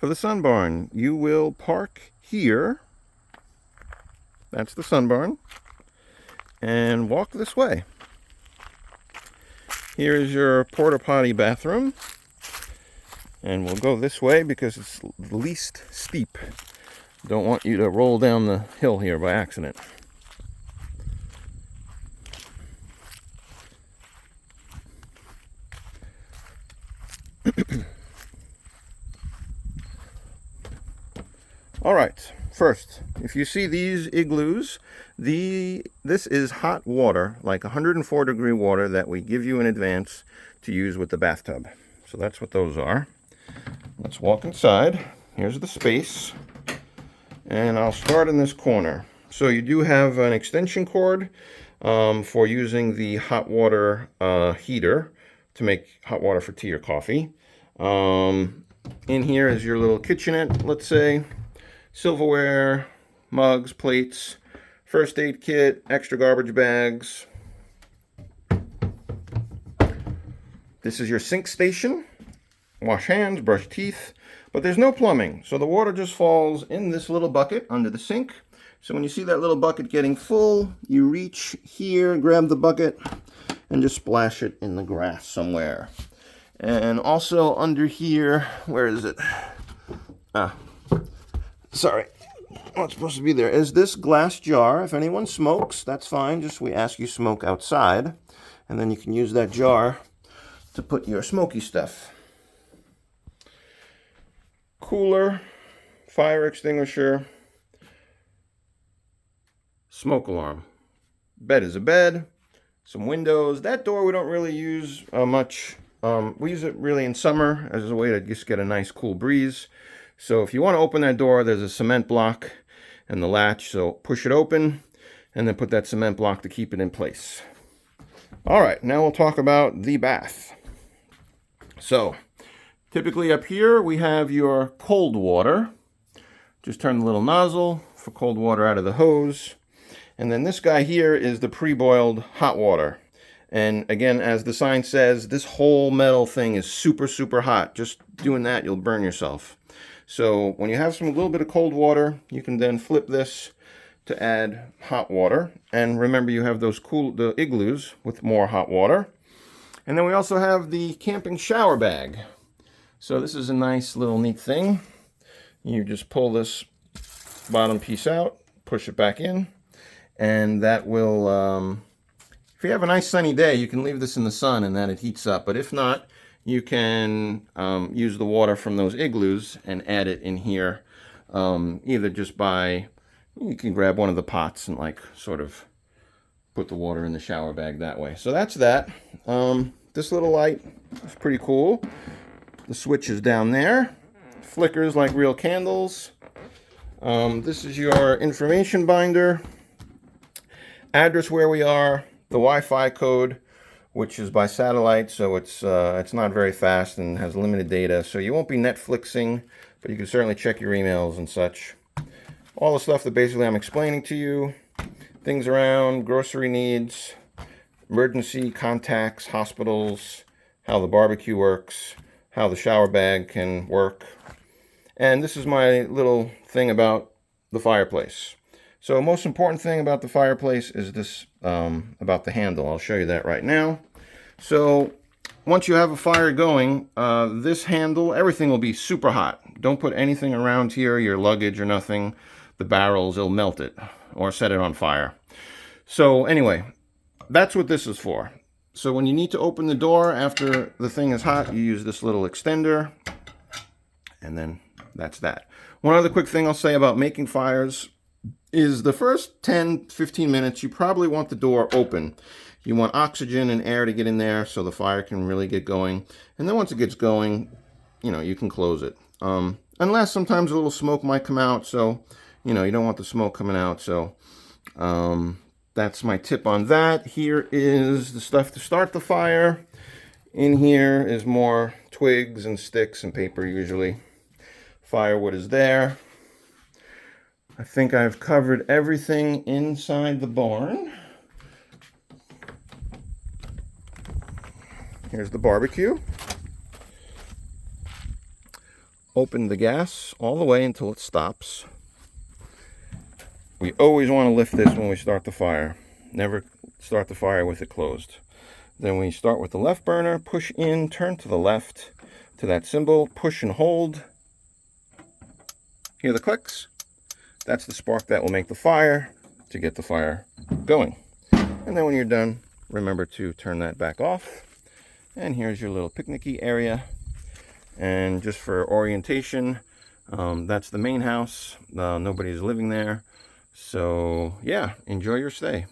for the sun barn. You will park here. That's the sun barn. And walk this way. Here is your porta potty bathroom. And we'll go this way because it's the least steep. Don't want you to roll down the hill here by accident. All right, first, if you see these igloos, this is hot water, like 104-degree water that we give you in advance to use with the bathtub. So that's what those are. Let's walk inside. Here's the space. And I'll start in this corner. So you do have an extension cord for using the hot water heater to make hot water for tea or coffee. In here is your little kitchenette, let's say. Silverware, mugs, plates, first aid kit, extra garbage bags. This is your sink station. Wash hands, brush teeth, but there's no plumbing. So the water just falls in this little bucket under the sink. So when you see that little bucket getting full, you reach here, grab the bucket, and just splash it in the grass somewhere. And also under here, where is it? Sorry, not supposed to be there. Is this glass jar? If anyone smokes, that's fine. Just we ask you smoke outside, and then you can use that jar to put your smoky stuff. Cooler, fire extinguisher, smoke alarm. Bed is a bed, some windows. That door we don't really use much. We use it really in summer as a way to just get a nice cool breeze. So if you want to open that door, there's a cement block and the latch. So push it open and then put that cement block to keep it in place. All right, now we'll talk about the bath. So typically up here we have your cold water. Just turn the little nozzle for cold water out of the hose. And then this guy here is the pre-boiled hot water. And again, as the sign says, this whole metal thing is super, super hot. Just doing that, you'll burn yourself. So when you have a little bit of cold water, you can then flip this to add hot water. And remember, you have the igloos with more hot water. And then we also have the camping shower bag. So this is a nice little neat thing. You just pull this bottom piece out, push it back in, and that will, if you have a nice sunny day, you can leave this in the sun and then it heats up. But if not, you can use the water from those igloos and add it in here, either just by, you can grab one of the pots and like sort of put the water in the shower bag that way. So that's that. This little light is pretty cool. The switch is down there. Flickers like real candles. This is your information binder. Address where we are, the Wi-Fi code, which is by satellite, so it's not very fast and has limited data. So you won't be Netflixing, but you can certainly check your emails and such. All the stuff that basically I'm explaining to you. Things around grocery needs, emergency contacts, hospitals, how the barbecue works, how the shower bag can work. And this is my little thing about the fireplace. So most important thing about the fireplace is this, about the handle. I'll show you that right now. So once you have a fire going, this handle, everything will be super hot. Don't put anything around here, your luggage or nothing. The barrels, it'll melt it or set it on fire. So anyway, that's what this is for. So when you need to open the door after the thing is hot, you use this little extender, and then that's that. One other quick thing I'll say about making fires is the first 10-15 minutes, you probably want the door open. You want oxygen and air to get in there so the fire can really get going. And then once it gets going, you know, you can close it. Unless sometimes a little smoke might come out, so, you know, you don't want the smoke coming out. So that's my tip on that. Here is the stuff to start the fire. In here is more twigs and sticks and paper usually. Firewood is there. I think I've covered everything inside the barn. Here's the barbecue. open the gas all the way until it stops. We always want to lift this when we start the fire. Never start the fire with it closed. Then we start with the left burner, push in, turn to the left to that symbol, push and hold. Hear the clicks? That's the spark that will make the fire to get the fire going. And then when you're done, remember to turn that back off. And here's your little picnicky area. And just for orientation, that's the main house. Nobody's living there. So yeah, enjoy your stay.